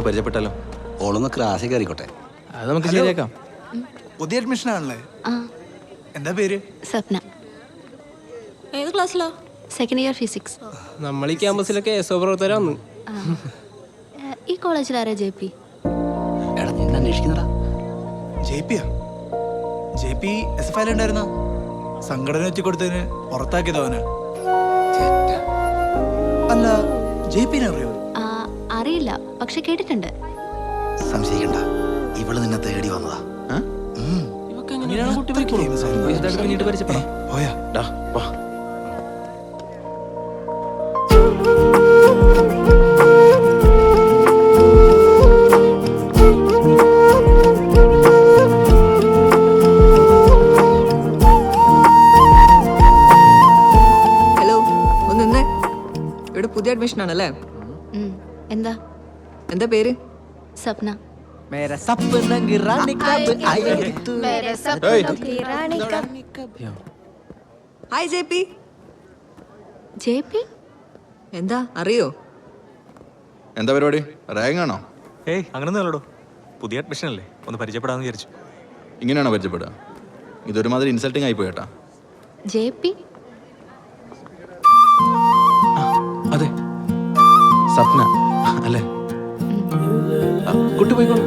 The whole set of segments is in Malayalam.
പരിചയപ്പെട്ടാലോ? ഓളൊന്ന് ക്ലാസ്സിൽ കയറിക്കോട്ടെ. അത് നമുക്ക് ശരിയാക്കാം. പുതിയ അഡ്മിഷൻ ആണല്ലേ? എന്താ പേര്? സ്വപ്ന. ഏത് ക്ലാസ്സിലോ? Second year physics. നമ്മൾ ഈ ക്യാമ്പസിലൊക്കെ പ്രവർത്തനം വന്നു. ഈ കോളേജിൽ ആരാ ജെ പി? എടാ നിന്നെ അന്വേഷിക്കുന്നടാ. JP SF ഉണ്ടായിരുന്ന സംഘടന വെച്ച് കൊടുത്തതിന് പുറത്താക്കിയതവനാ. അല്ല, JP അറിയോ? അറിയില്ല, പക്ഷെ കേട്ടിട്ടുണ്ട്. സംശയിക്കണ്ട, ഇവള് നിന്നെ തേടി വന്നതാ. പോയാ ഹലോ, ഒന്ന് ഇവിടെ പുതിയ അഡ്മിഷൻ ആണല്ലേ? എന്താ എന്താ പേര്? സ്വപ്ന. Hi JP. JP? എന്താ അറിയോ? എന്താ പരിപാടി? റാങ്ക് ആണോ? ഏയ് അങ്ങനൊന്നുമല്ലടോ, പുതിയ അഡ്മിഷൻ അല്ലേ, ഒന്ന് പരിചയപ്പെടാന്ന് വിചാരിച്ചു. ഇങ്ങനെയാണോ പരിചയപ്പെടുക? ഇതൊരുമാതിരി ഇൻസൾട്ടിങ് ആയി പോയേട്ടാ. JP? അതെ, സ്വപ്ന അല്ലേ? കുട്ടി പോയിക്കോളൂ.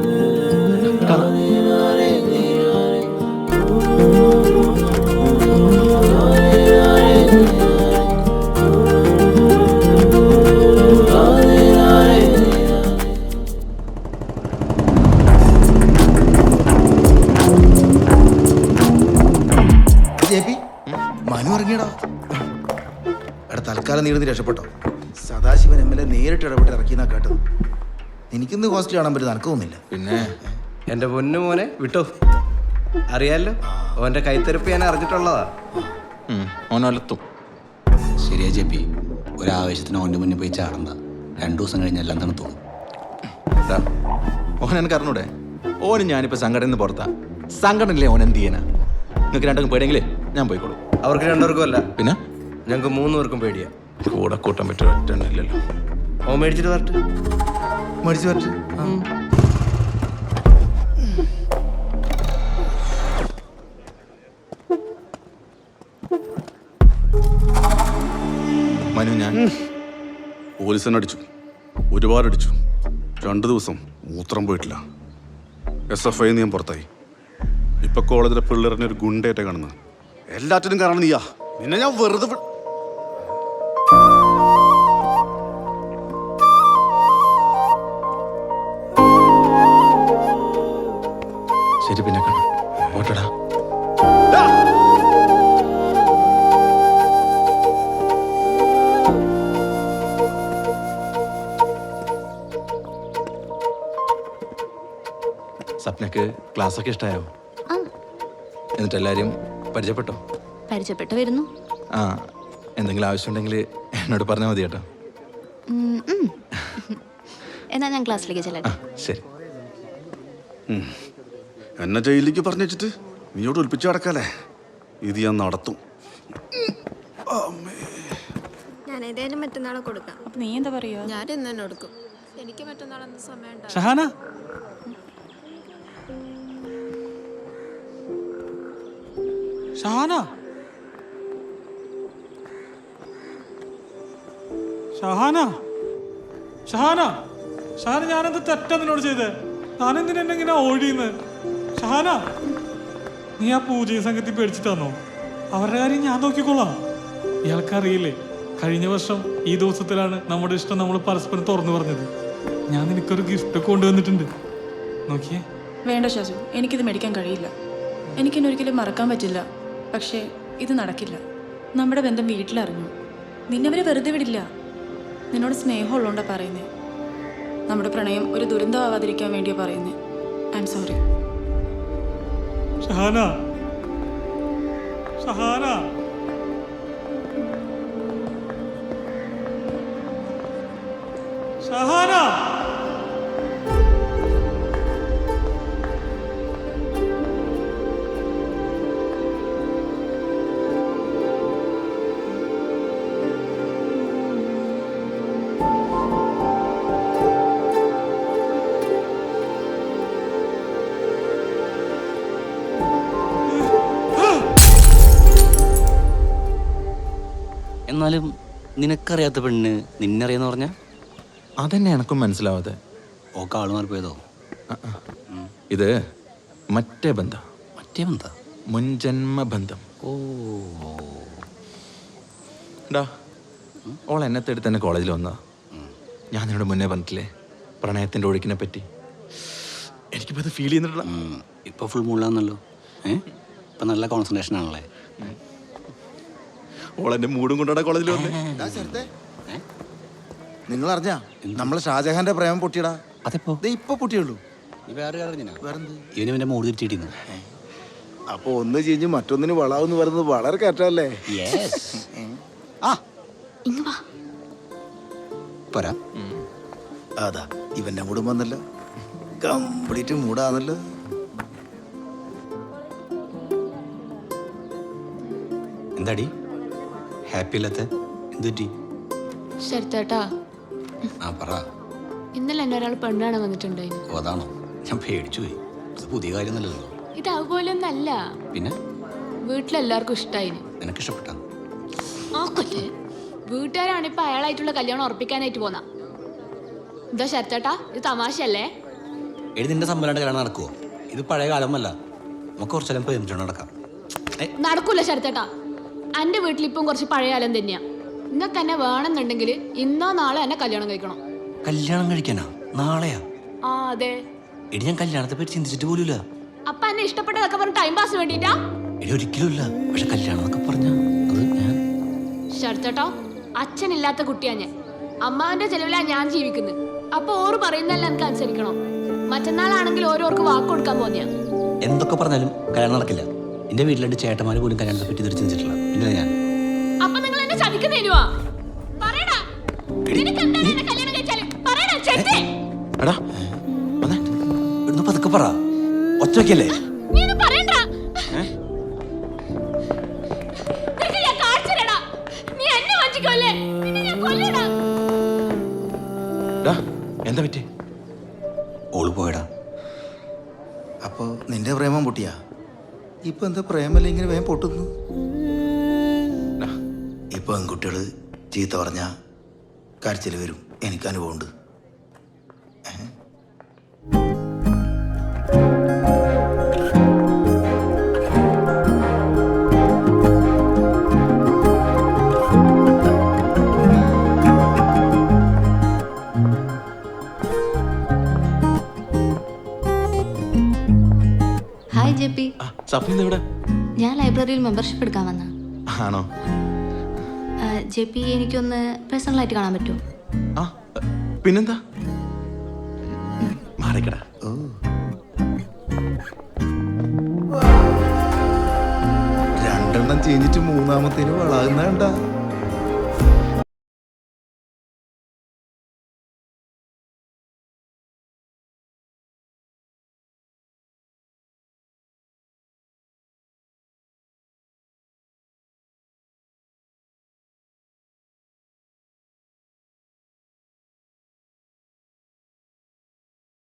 മനു ഇറങ്ങിയടാ. എടാ തൽക്കാലം നീടുന്ന് രക്ഷപ്പെട്ടോ. സദാശിവൻ MLA നേരിട്ട് ഇടപെട്ട് ഇറക്കിയെന്നാ കേട്ടത്. എനിക്കിന്ന് ഹോസ്റ്റൽ കാണാൻ പറ്റും, നടക്ക് തോന്നില്ല. പിന്നെ എൻ്റെ പൊന്നു മോനെ വിട്ടോ, അറിയാലോ ഓൻ്റെ കൈത്തെരുപ്പ് ഞാൻ അറിഞ്ഞിട്ടുള്ളതാ. ഓനൊലത്തും. ശരിയാ JP, ഒരാവേശത്തിന് ഓൻ്റെ മുന്നിൽ പോയി ചാടണ്ട. 2 ദിവസം കഴിഞ്ഞ് എല്ലാം തണുത്തോളും. ഓൻ എനിക്ക് അറിഞ്ഞൂടെ? ഓനും ഞാനിപ്പോ സംഘടന നിന്ന് പുറത്താ. സംഘടനയില്ലേ ഓൻ എന്ത് ചെയ്യാനാ? നിങ്ങൾക്ക് രണ്ടും പേടിയെങ്കിലേ ഞാൻ പോയിക്കോളൂ. അവർക്ക് 2 പേർക്കും അല്ല, പിന്നെ ഞങ്ങൾക്ക് 3 പേർക്കും പേടിയാ. കൂടെ കൂട്ടാൻ പറ്റുമോ? ഒറ്റ ഓ മേടിച്ചിട്ട് വരട്ടെ. മടിച്ചു പറ്റ. മനു, ഞാൻ പോലീസിനെ അടിച്ചു, ഒരുപാട് അടിച്ചു. 2 ദിവസം മൂത്രം പോയിട്ടില്ല. SFI ഞാൻ പുറത്തായി. ഇപ്പൊ കോളേജിലെ പിള്ളേറിനെ ഒരു ഗുണ്ടയായിട്ടാ കാണുന്നത്. എല്ലാറ്റിനും കാരണം നീയാ. നിന്നെ ഞാൻ വെറുതെ ശരി, പിന്നെ കാണാം. ഓട്ടടാ. സ്വപ്നക്ക് ക്ലാസ് ഒക്കെ ഇഷ്ടമായോ? എന്നിട്ട് എല്ലാരും പരിചയപ്പെട്ടോ? പരിചയപ്പെട്ട് വരുന്നു. എന്തെങ്കിലും ആവശ്യമുണ്ടെങ്കിൽ എന്നോട് പറഞ്ഞാൽ മതി കേട്ടോ. എന്നാ ഞാൻ ക്ലാസ്സിലേക്ക് ചെല്ലട്ടെ. ശരി. എന്നെ ജയിലിലേക്ക് പറഞ്ഞു വെച്ചിട്ട് നീയോട് ഒളിപ്പിച്ച് കിടക്കാല്ലേ? ഇത് ഞാൻ നടത്തും. ഞാൻ ഏതായാലും മറ്റന്നാളെ കൊടുക്കാം. അപ്പൊ നീ എന്താ പറയാ? ഞാൻ ഇന്ന് തന്നെ കൊടുക്കും. എനിക്ക് മറ്റന്നാളെന്ന് സമയം ഷഹാന, ഷഹാന, ഷഹാന, ഷഹാന, ഷഹാന, ഞാനെന്ത് തെറ്റാ നിന്നോട് ചെയ്തേ? ഞാനെന്തിനാ എന്നെ ഇങ്ങനെ ഓടിയെന്ന്? ഷഹാന, നീ ആ പൂജയും സംഘത്തിൽ പേടിച്ചിട്ടാന്നോ? അവരുടെ കാര്യം ഞാൻ നോക്കിക്കോളാം. ഇയാൾക്കറിയില്ലേ, കഴിഞ്ഞ വർഷം ഈ ദിവസത്തിലാണ് നമ്മുടെ ഇഷ്ടം നമ്മൾ പരസ്പരം തുറന്നു പറഞ്ഞത്. ഞാൻ നിനക്കൊരു ഗിഫ്റ്റ് കൊണ്ടുവന്നിട്ടുണ്ട്, നോക്കിയേ. വേണ്ട ഷാജു, എനിക്കിത് മേടിക്കാൻ കഴിയില്ല. എനിക്കിനി ഒരിക്കലും മറക്കാൻ പറ്റില്ല. പക്ഷേ ഇത് നടക്കില്ല. നമ്മുടെ ബന്ധം വീട്ടിലറിഞ്ഞു. നിന്നവരെ വെറുതെ വിടില്ല. നിന്നോട് സ്നേഹമുള്ളതുകൊണ്ടാ പറയുന്നേ. നമ്മുടെ പ്രണയം ഒരു ദുരന്തമാവാതിരിക്കാൻ വേണ്ടിയാ പറയുന്നേ. I am sorry. Shahana, Shahana Shahana എന്നാലും നിനക്കറിയാത്ത പെണ്ണ് നിന്നറിയാന്ന് പറഞ്ഞ അതന്നെ എനക്കും മനസ്സിലാവാതെ. ഓക്കെ ആള് മാറിപ്പോയതോ? ഇത് മറ്റേ ബന്ധം, മറ്റേ ബന്ധ മുൻജന്മ ബന്ധം. ഓ ഡാ, ഓൾ എന്നെ തേടി തന്നെ കോളേജിൽ വന്നാ. ഞാൻ നിന്നോട് മുന്നേ പറഞ്ഞിട്ടില്ലേ പ്രണയത്തിൻ്റെ ഒഴുക്കിനെ പറ്റി. എനിക്കിപ്പോൾ അത് ഫീൽ ചെയ്യുന്നുണ്ടോ? ഇപ്പൊ ഫുൾ മുള്ളാന്നല്ലോ. ഇപ്പൊ നല്ല കോൺസെൻട്രേഷൻ ആണല്ലേ. ഓൾ എന്റെ മൂടും കൊണ്ടാണ് കോളേജിൽ വന്നേ. നിങ്ങൾ അറിഞ്ഞ നമ്മളെ ഷാജഹാന്റെ പ്രേമം പൊട്ടിയടാ. അതെപ്പോ? ഇപ്പൊ പൊട്ടിയുള്ളൂ. വേറെന്ത് ഇവന് ഇവന്റെ മൂട് തിരിച്ചിട്ടിരുന്നു. അപ്പൊ ഒന്ന് ചെയ്ഞ്ഞ് മറ്റൊന്നിന് വളാവെന്ന് പറയുന്നത് വളരെ കറക്റ്റല്ലേ? ഇങ്ങ് വാ. പോരാ. അതാ ഇവന്റെ മൂടും വന്നല്ലോ. കംപ്ലീറ്റ് മൂടാന്നല്ലോ. എന്താടി ഹാപ്പി അല്ലാത്ത? എന്തുപറ്റി? ശരത്തേട്ടാ, ആ പറ. ഇന്നലെ എന്നെ ഒരാൾ പെണ്ണാണ് വന്നിട്ടുണ്ടായിരുന്നു. ഓ അതാണോ? ഞാൻ പേടിച്ചു പോയി. ഇത് പുതിയ കാര്യമൊന്നുമല്ലല്ലോ. ഇത് അതുപോലൊന്നല്ല. പിന്നെ വീട്ടിലെല്ലാവർക്കും ഇഷ്ടായിന്. നിനക്ക് ഇഷ്ടപ്പെട്ടാ? ആക്കല്ലേ, വീട്ടുകാരാണ് ഇപ്പൊ അയാളായിട്ടുള്ള കല്യാണം ഉറപ്പിക്കാനായിട്ട് പോന്ന. എന്താ ശരത്തേട്ടാ, ഇത് തമാശയല്ലേ? എടി നിന്റെ സമ്മലാണ്ട് കല്യാണം നടക്കുവോ? ഇത് പഴയ കാലമല്ല. നമുക്ക് കുറച്ചെല്ലാം പേരിട്ടുണ്ട് നടക്കാം. നടക്കൂല ശരത്തേട്ടാ. എന്റെ വീട്ടിലിപ്പം കുറച്ച് പഴയ കാലം തന്നെയാ. നിങ്ങൾക്ക് എന്നെ വേണമെന്നുണ്ടെങ്കിൽ ഇന്നോ നാളെ എന്നെ കല്യാണം കഴിക്കണം. കല്യാണം കഴിക്കാനാ? നാളെയാ? ആ അതെ. എടി ഞാൻ കല്യാണത്തെ പറ്റി ചിന്തിച്ചിട്ട് പോലുമില്ല. അപ്പൊ എന്നെ ഇഷ്ടപ്പെട്ടതൊക്കെ പറഞ്ഞ് ടൈം പാസ് വേണ്ടിട്ടാ? എടി ഒരിക്കലും ഇല്ല. പക്ഷെ കല്യാണം എന്നൊക്കെ പറഞ്ഞ അത് ഞാൻ ശരത്തേട്ടോ, അച്ഛനില്ലാത്ത കുട്ടിയാ ഞാൻ. അമ്മാവന്റെ ചെലവിലാ ഞാൻ ജീവിക്കുന്നത്. അപ്പൊ ഓറ് പറയുന്നതല്ല എനിക്ക് അനുസരിക്കണം. മറ്റന്നാളാണെങ്കിൽ ഓരോർക്ക് വാക്ക് കൊടുക്കാൻ പോന്നെയാ. എന്തൊക്കെ പറഞ്ഞാലും കല്യാണം നടക്കില്ല. എന്റെ വീട്ടിലെ ചേട്ടന്മാര് പോലും കല്യാണത്തെ പറ്റി ഇതുവരെ ചിന്തിച്ചിട്ടില്ല. പിന്നെ ഞാൻ അപ്പൊ നിങ്ങൾ എന്നെ ചതിക്കുന്നേനുവാ? പറയടാ, നിനക്ക് എന്താണ് എന്നെ കല്യാണം കഴിച്ചാല്? പറയടാ ചേട്ടേ. എടാ വന്നേ, ഇവിടുന്ന് പതുക്കെ പറ. ഒറ്റയ്ക്കല്ലേ? നീ ഒന്നും പറയണ്ട. നിനക്ക് ഞാൻ കാണിച്ചു തരാടാ. നീ എന്നെ വഞ്ചിക്കുമല്ലേ? നിന്നെ ഞാൻ കൊല്ലടാ. ഡാ, എന്താ പറ്റി? ഓള് പോയടാ. അപ്പൊ നിന്റെ പ്രേമം പൊട്ടിയാ? ഇപ്പൊ എന്താ പ്രേമല്ല ഇങ്ങനെ വേഗം പൊട്ടുന്നു? ഇപ്പൊ പെൺകുട്ടികള് ചീത്ത പറഞ്ഞ കരച്ചിൽ വരും. എനിക്ക് അനുഭവമുണ്ട്. Hi JP. സപ്ന എവിടെ? ഞാൻ ലൈബ്രറിയിൽ മെമ്പർഷിപ്പ് എടുക്കാൻ വന്ന. ആണോ? ജെപി, എനിക്കൊന്ന് പേഴ്സണലായിട്ട് കാണാൻ പറ്റുമോ? ആ പിന്നെന്താ, മാറിക്കടാ. രണ്ടെണ്ണം ചെയ്തിട്ട് മൂന്നാമത്തേന് വളാകുന്ന കണ്ടാ.